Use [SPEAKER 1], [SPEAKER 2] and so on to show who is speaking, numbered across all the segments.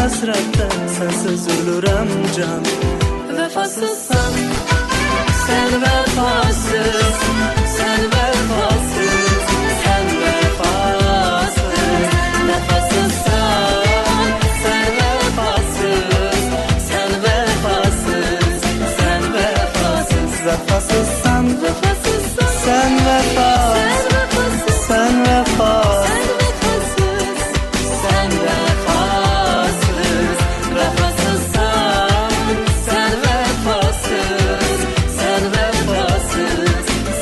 [SPEAKER 1] hasratdan sensiz ölürəm can. Vefasızsan, sen vefasız, sen vefasız, sen vefasız. Vefasızsan, sen vefasız, sen vefasız, sen vefasız. Vefasızsan, vefasızsan, sen vefasız,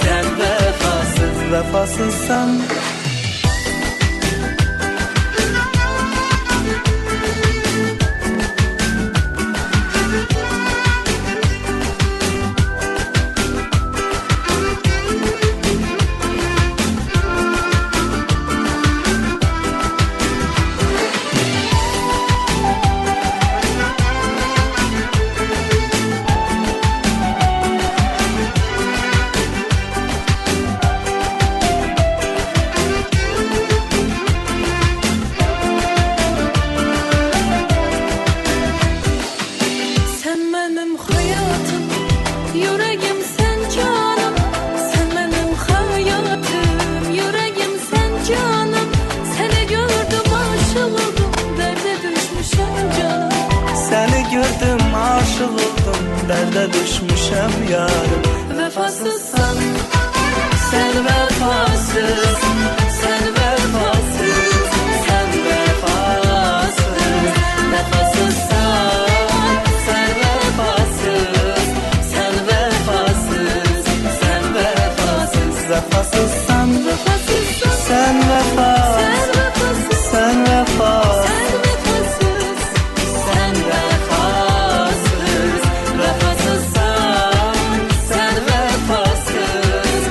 [SPEAKER 1] sen vefasız. Vefasızsan. Gördüm aşık oldum, derde düşmüşem yarım. Vefasızsan, sen vefasız, sen vefasız, sen vefasız. Vefasızsan, sen vefasız, sen vefasız, sen vefasız. Vefasızsan, sen vefasız,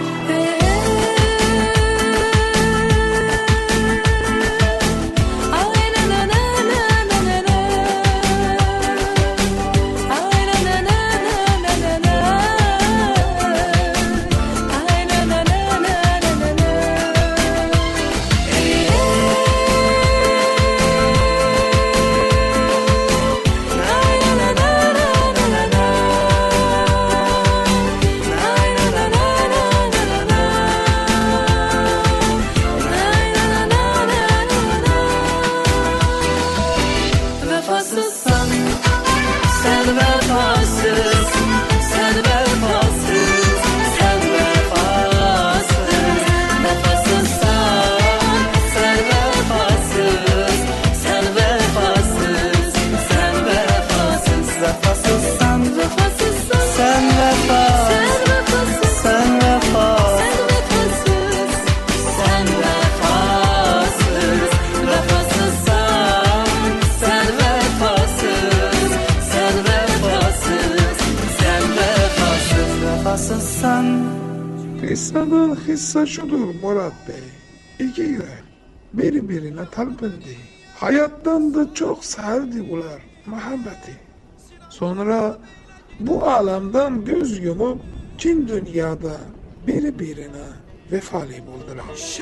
[SPEAKER 1] sen vefasız. Vefasızsan, sen vefasız, sen vefasız, sen vefasız. Vefasızsan, sen vefasız, sen vefasız, sen vefasız. Vefasızsan, sen vefasız, sen vefasız. Vefasızsan.
[SPEAKER 2] Kıssadan hissa şudur Murat Bey. İki yürek birbirine talpindi. Hayattan da çok sevdi ular muhabbeti. Sonra bu alemden göz yumup cin dünyada birbirine vefalı buldular.